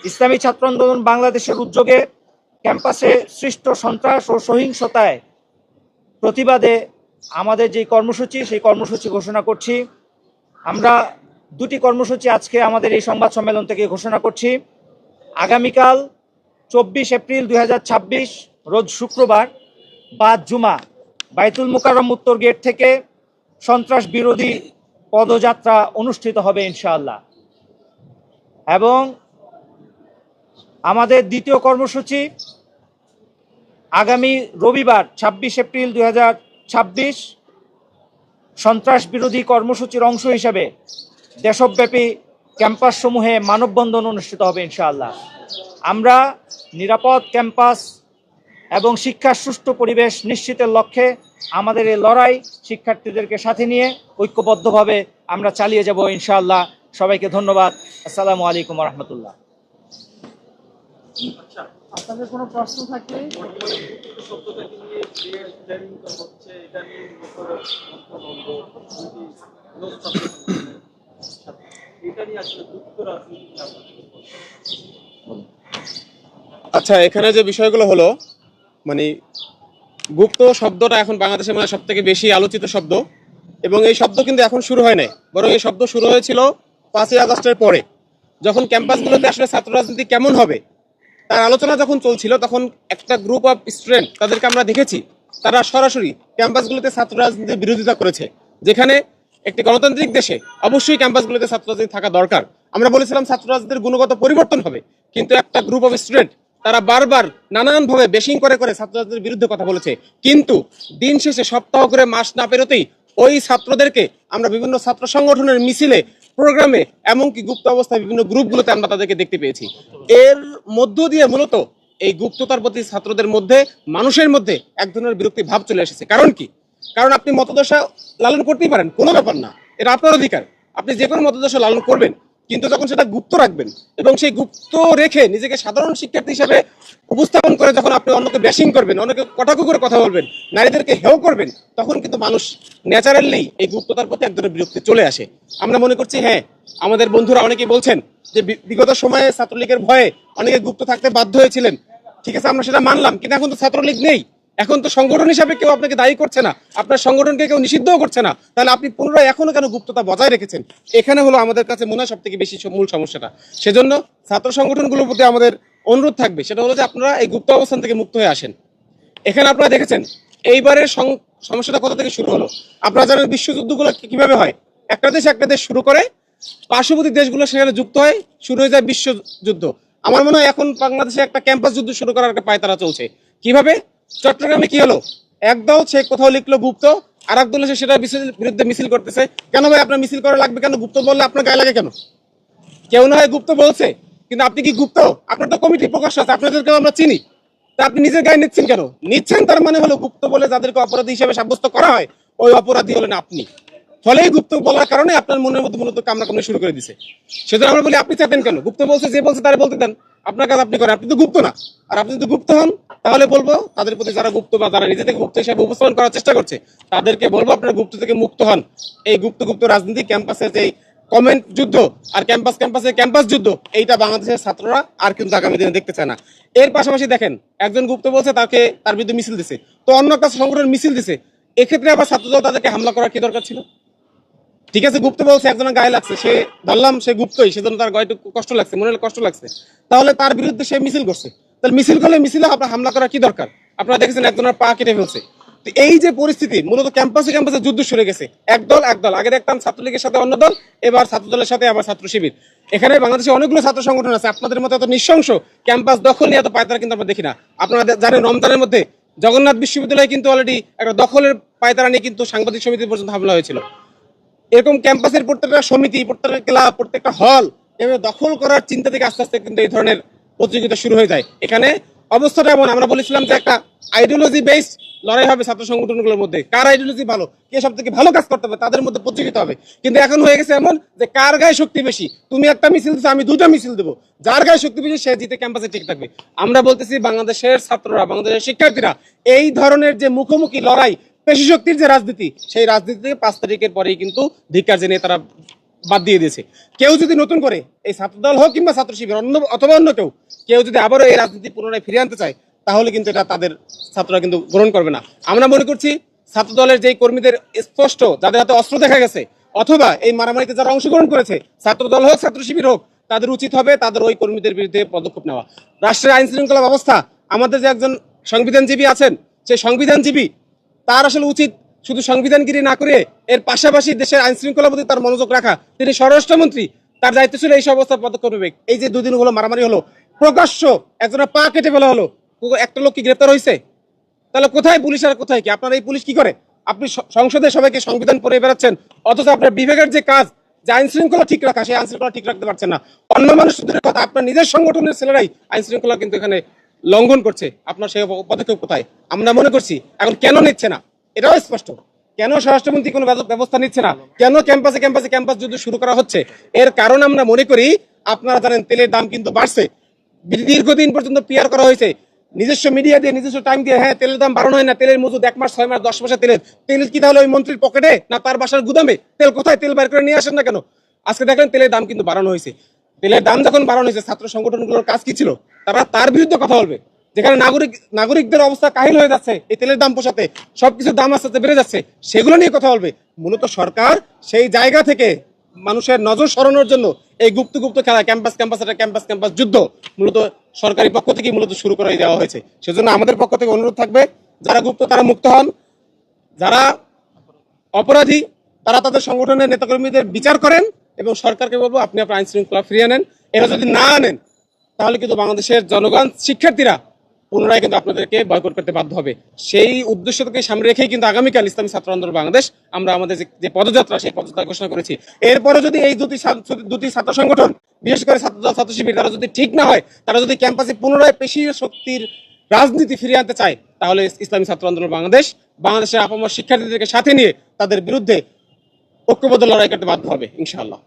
ইসলামী ছাত্র আন্দোলন বাংলাদেশের উদ্যোগে ক্যাম্পাসে সৃষ্ট সন্ত্রাস ও সহিংসতায় প্রতিবাদে আমাদের যে কর্মসূচি সেই কর্মসূচি ঘোষণা করছি। আমরা দুটি কর্মসূচি আজকে আমাদের এই সংবাদ সম্মেলন থেকে ঘোষণা করছি। আগামীকাল 24 এপ্রিল 2026 রোজ শুক্রবার বাদ জুমা বাইতুল মুকাররম উত্তর গেট থেকে সন্ত্রাস বিরোধী পদযাত্রা অনুষ্ঠিত হবে ইনশাআল্লাহ। এবং আমাদের দ্বিতীয় কর্মসূচি আগামী রবিবার 26 এপ্রিল 2026 সন্ত্রাস বিরোধী কর্মসূচির অংশ হিসাবে দেশব্যাপী ক্যাম্পাসসমূহে মানববন্ধন অনুষ্ঠিত হবে ইনশাআল্লাহ। আমরা নিরাপদ ক্যাম্পাস এবং শিক্ষার সুষ্ঠু পরিবেশ নিশ্চিতের লক্ষ্যে আমাদের এই লড়াই শিক্ষার্থীদেরকে সাথে নিয়ে ঐক্যবদ্ধভাবে আমরা চালিয়ে যাব ইনশাআল্লাহ। সবাইকে ধন্যবাদ। আসসালামু আলাইকুম ওয়া রাহমাতুল্লাহ। আপনাদের কোনো প্রশ্ন থাকলে আচ্ছা, এখানে যে বিষয়গুলো হলো, মানে গুপ্ত শব্দটা এখন বাংলাদেশে মানে সব থেকে বেশি আলোচিত শব্দ, এবং এই শব্দ কিন্তু এখন শুরু হয় নাই, বরং এই শব্দ শুরু হয়েছিল 5ই আগস্টের পরে, যখন ক্যাম্পাসগুলোতে আসলে ছাত্র রাজনীতি কেমন হবে তার আলোচনা যখন চলছিল, তখন একটা গ্রুপ অফ স্টুডেন্ট তাদেরকে আমরা দেখেছি তারা সরাসরি ক্যাম্পাসগুলোতে ছাত্র রাজনীতির বিরোধিতা করেছে। যেখানে একটি গণতান্ত্রিক দেশে অবশ্যই ক্যাম্পাসগুলোতে ছাত্র রাজনীতি থাকা দরকার। আমরা বলেছিলাম ছাত্র রাজনীতির গুণগত পরিবর্তন হবে, কিন্তু একটা গ্রুপ অফ স্টুডেন্ট তারা বারবার নানানভাবে বেশিং করে করে ছাত্র রাজনীতির বিরুদ্ধে কথা বলেছে। কিন্তু দিন শেষে সপ্তাহ করে মাস না পেরোতেই ওই ছাত্রদেরকে আমরা বিভিন্ন ছাত্র সংগঠনের মিছিলে, প্রোগ্রামে, এমনকি গুপ্ত অবস্থায় বিভিন্ন গ্রুপগুলোতে আমরা তাদেরকে দেখতে পেয়েছি। এর মধ্য দিয়ে মূলত এই গুপ্ততার প্রতি ছাত্রদের মধ্যে, মানুষের মধ্যে এক ধরনের বিরক্তি ভাব চলে এসেছে। কারণ কি? কারণ আপনি মতদশা লালন করতেই পারেন, কোনো ব্যাপার না, এটা আপনার অধিকার, আপনি যে কোনো মতদশা লালন করবেন, কিন্তু যখন সেটা গুপ্ত রাখবেন এবং সেই গুপ্ত রেখে নিজেকে সাধারণ শিক্ষার্থী হিসেবে উপস্থাপন করে যখন আপনি অন্যকে ব্যাশিং করবেন, অন্যকে কটাক্ষ করে কথা বলবেন, নারীদেরকে হেয় করবেন, তখন কিন্তু মানুষ ন্যাচারালি এই গুপ্ততার প্রতি এক ধরনের বিরক্তি চলে আসে। আমরা মনে করছি, হ্যাঁ, আমাদের বন্ধুরা অনেকেই বলছেন যে বিগত সময়ে ছাত্রলীগের ভয়ে অনেকে গুপ্ত থাকতে বাধ্য হয়েছিলেন। ঠিক আছে, আমরা সেটা মানলাম, কিন্তু এখন তো ছাত্রলীগ নেই, এখন তো সংগঠন হিসাবে কেউ আপনাকে দায়ী করছে না, আপনার সংগঠনকে কেউ নিষিদ্ধও করছে না, তাহলে আপনি পুনরায় এখনো কেন গুপ্ততা বজায় রেখেছেন? এখানে হলো আমাদের কাছে মনে হয় সব থেকে বেশি মূল সমস্যাটা। সেজন্য ছাত্র সংগঠনগুলোর প্রতি আমাদের অনুরোধ থাকবে, সেটা হলো যে আপনারা এই গুপ্ত অবস্থান থেকে মুক্ত হয়ে আসেন। এখানে আপনারা দেখেছেন এইবারের সমস্যাটা কোথা থেকে শুরু হলো। আপনারা জানেন বিশ্বযুদ্ধগুলো কিভাবে হয়, একটা দেশ শুরু করে, পার্শ্ববর্তী দেশগুলো সেখানে যুক্ত হয়, শুরু হয়ে যায় বিশ্বযুদ্ধ। আমার মনে হয় এখন বাংলাদেশে একটা ক্যাম্পাস যুদ্ধ শুরু করার একটা পায়তারা চলছে। কিভাবে? চট্টগ্রামে কি হলো, একদল সে কোথাও লিখলো গুপ্ত, আর এক দল এসে সেটা বিরুদ্ধে মিছিল করতেছে। কেন ভাই আপনার মিছিল করা লাগবে কেন? গুপ্ত বললে আপনার গায়ে লাগে কেন? কেউ না হয় গুপ্ত বলছে, কিন্তু আপনি কি গুপ্ত? আপনার তো কমিটি প্রকাশ আছে, আপনাদেরকেও আমরা চিনি, তা আপনি নিজের গায়ে নিচ্ছেন কেন? নিচ্ছেন তার মানে হলো গুপ্ত বলে যাদেরকে অপরাধী হিসেবে সাব্যস্ত করা হয়, ওই অপরাধী হলেন আপনি। ফলে গুপ্ত বলার কারণে আপনার মনের মধ্যে মূলত কামড়াকামড়ি শুরু করে দিছে। সেজন্য আমরা বলি, আপনি চাইতেন কেন? গুপ্ত বলছে, যে বলছে তারা বলতে দেন, আপনার কাজ আপনি করেন, আপনি তো গুপ্ত না। আর আপনি যদি গুপ্ত হন, তাহলে বলবো তাদের প্রতি যারা গুপ্ত বা যারা নিজেদেরকে গুপ্ত হিসাবে উপস্থাপন করার চেষ্টা করছে, তাদেরকে বলবো আপনারা গুপ্ত থেকে মুক্ত হন। এই গুপ্ত রাজনীতি, ক্যাম্পাসের যে কমেন্ট যুদ্ধ আর ক্যাম্পাস যুদ্ধ, এইটা বাংলাদেশের ছাত্ররা আর কিন্তু আগামী দিনে দেখতে চায় না। এর পাশাপাশি দেখেন, একজন গুপ্ত বলছে তাকে তার বিরুদ্ধে মিছিল দিছে, তো অন্য একটা সংগঠন মিছিল দিছে, এক্ষেত্রে আবার ছাত্রদল তাদেরকে হামলা করার কি দরকার ছিল? ঠিক আছে, গুপ্ত বলছে, একজনের গায়ে লাগছে, সে ধরলাম সে গুপ্তই, সেজন্য তার গায়ে কষ্ট লাগছে, মনে হলে কষ্ট লাগছে, তাহলে তার বিরুদ্ধে সে মিছিল করছে, তাহলে মিছিল করলে মিছিলে আপনার হামলা করার কি দরকার? আপনারা দেখেছেন একজনের পা কেটে ফেলছে। তো এই যে পরিস্থিতি, মূলত ক্যাম্পাসে যুদ্ধ শুরু গেছে, একদল আগে দেখতাম ছাত্রলীগের সাথে অন্য দল, এবার ছাত্রদলের সাথে আবার ছাত্র শিবির। এখানে বাংলাদেশে অনেকগুলো ছাত্র সংগঠন আছে, আপনাদের মতো এত নৃশংস ক্যাম্পাস দখল নিয়ে এত পায়তারা কিন্তু আমরা দেখি না। আপনারা জানেন রমজানের মধ্যে জগন্নাথ বিশ্ববিদ্যালয়ে কিন্তু অলরেডি একটা দখলের পায়তারা নিয়ে কিন্তু সাংবাদিক সমিতি পর্যন্ত হামলা হয়েছিল। এরকম ক্যাম্পাসের প্রত্যেকটা সমিতি, প্রত্যেকটা ক্লাব, প্রত্যেকটা হল এভাবে দখল করার চিন্তা থেকে আস্তে আস্তে কিন্তু এই ধরনের প্রতিযোগিতা শুরু হয়ে যায়। এখানে অবস্থাটা এমন, আমরা বলেছিলাম যে একটা আইডিওলজি বেসড লড়াই হবে ছাত্র সংগঠনগুলোর মধ্যে, কার আইডিওলজি ভালো, কে সব থেকে ভালো কাজ করতে হবে, তাদের মধ্যে প্রতিযোগিতা হবে। কিন্তু এখন হয়ে গেছে এমন যে কার গায়ে শক্তি বেশি, তুমি একটা মিছিল দিচ্ছ, আমি দুটা মিছিল দেবো, যার গায়ে শক্তি বেশি সে জিতে ক্যাম্পাসে ঠিক থাকবে। আমরা বলতেছি বাংলাদেশের ছাত্ররা, বাংলাদেশের শিক্ষার্থীরা এই ধরনের যে মুখোমুখি লড়াই, পেশি শক্তির যে রাজনীতি, সেই রাজনীতি থেকে 5 তারিখের পরেই কিন্তু ধিক্কার জানিয়ে তারা বাদ দিয়ে দিয়েছে। কেউ যদি নতুন করে এই ছাত্রদল হোক কিংবা ছাত্র শিবির অথবা অন্য কেউ যদি আবারও এই রাজনীতি পুনরায় ফিরিয়ে আনতে চায়, তাহলে কিন্তু এটা তাদের ছাত্ররা কিন্তু গ্রহণ করবে না। আমরা মনে করছি ছাত্রদলের যেই কর্মীদের স্পষ্ট যাদের হাতে অস্ত্র দেখা গেছে অথবা এই মারামারিতে যারা অংশগ্রহণ করেছে, ছাত্রদল হোক ছাত্র শিবির হোক, তাদের উচিত হবে তাদের ওই কর্মীদের বিরুদ্ধে পদক্ষেপ নেওয়া। রাষ্ট্রের আইন শৃঙ্খলা ব্যবস্থা, আমাদের যে একজন সংবিধানজীবী আছেন, সেই সংবিধানজীবী তার আসলে উচিত শুধু সংবিধানগিরি না করে এর পাশাপাশি দেশের আইন শৃঙ্খলার প্রতি তার মনোযোগ রাখা। তিনি স্বরাষ্ট্রমন্ত্রী, তার দায়িত্ব ছিল এই সব অবস্থার পদক্ষেপ নেবে। এই যে দুদিন হলো মারামারি হলো, প্রকাশ্য একজনের পা কেটে ফেলা হলো, একটা লোক কি গ্রেপ্তার হয়েছে? তাহলে কোথায় পুলিশ আর কোথায় কি? আপনার এই পুলিশ কি করে? আপনি সংসদে সবাইকে সংবিধান পড়ে বেড়াচ্ছেন, অথচ আপনার বিভাগের যে কাজ, যে আইন শৃঙ্খলা ঠিক রাখা, সেই আইন শৃঙ্খলা ঠিক রাখতে পারছেন না। অন্য মানুষদের কথা, আপনার নিজের সংগঠনের ছেলেরাই আইন শৃঙ্খলা কিন্তু এখানে লঙ্ঘন করছে। আপনার সেই পদক্ষেপ কোথায়? আমরা মনে করছি এখন কেন নিচ্ছে না এটাও স্পষ্ট। কেন স্বরাষ্ট্রমন্ত্রী কোনো ব্যবস্থা নিচ্ছে না? কেন ক্যাম্পাস যুদ্ধ শুরু করা হচ্ছে? এর কারণ আমরা মনে করি, আপনারা জানেন তেলের দাম কিন্তু বাড়ছে, দীর্ঘদিন পর্যন্ত পিআর করা হয়েছে নিজস্ব মিডিয়া দিয়ে, নিজস্ব টাইম দিয়ে। হ্যাঁ, তেলের দাম বাড়ানো হয় না, তেলের মজুদ 1 মাস 6 মাস 10 মাসের তেল কি তাহলে ওই মন্ত্রীর পকেটে না তার বাসার গুদামে? তেল কোথায়? তেল বের করে নিয়ে আসেন না কেন? আজকে দেখেন তেলের দাম কিন্তু বাড়ানো হয়েছে। তেলের দাম যখন বাড়ানো হয়েছে, ছাত্র সংগঠনগুলোর কাজ কি ছিল? তারা তার বিরুদ্ধে কথা বলবে। যেখানে নাগরিকদের অবস্থা কাহিল হয়ে যাচ্ছে এই তেলের দাম পোষাতে, সবকিছুর দাম আস্তে আস্তে বেড়ে যাচ্ছে, সেগুলো নিয়ে কথা বলবে। মূলত সরকার সেই জায়গা থেকে মানুষের নজর সরানোর জন্য এই গুপ্ত খেলা ক্যাম্পাস যুদ্ধ মূলত সরকারি পক্ষ থেকে মূলত শুরু করে দেওয়া হয়েছে। সেজন্য আমাদের পক্ষ থেকে অনুরোধ থাকবে, যারা গুপ্ত তারা মুক্ত হন, যারা অপরাধী তারা তাদের সংগঠনের নেতাকর্মীদের বিচার করেন, এবং সরকারকে বলবো আপনি আপনার আইন শৃঙ্খলা ফিরিয়ে আনেন। এরা যদি না আনেন তাহলে কিন্তু বাংলাদেশের জনগণ, শিক্ষার্থীরা পুনরায় কিন্তু আপনাদেরকে বয়কট করতে বাধ্য হবে। সেই উদ্দেশ্যকে সামনে রেখেই কিন্তু আগামীকাল ইসলামী ছাত্র আন্দোলন বাংলাদেশ আমরা আমাদের যে পদযাত্রা, সেই পদযাত্রা ঘোষণা করেছি। এরপরে যদি এই দুটি ছাত্র সংগঠন, বিশেষ করে ছাত্রদল ছাত্র শিবির, তারা যদি ঠিক না হয়, তারা যদি ক্যাম্পাসে পুনরায় পেশীয় শক্তির রাজনীতি ফিরিয়ে আনতে চায়, তাহলে ইসলামী ছাত্র আন্দোলন বাংলাদেশের আপামর শিক্ষার্থীদেরকে সাথে নিয়ে তাদের বিরুদ্ধে ঐক্যবদ্ধ লড়াই করতে বাধ্য হবে ইনশাআল্লাহ।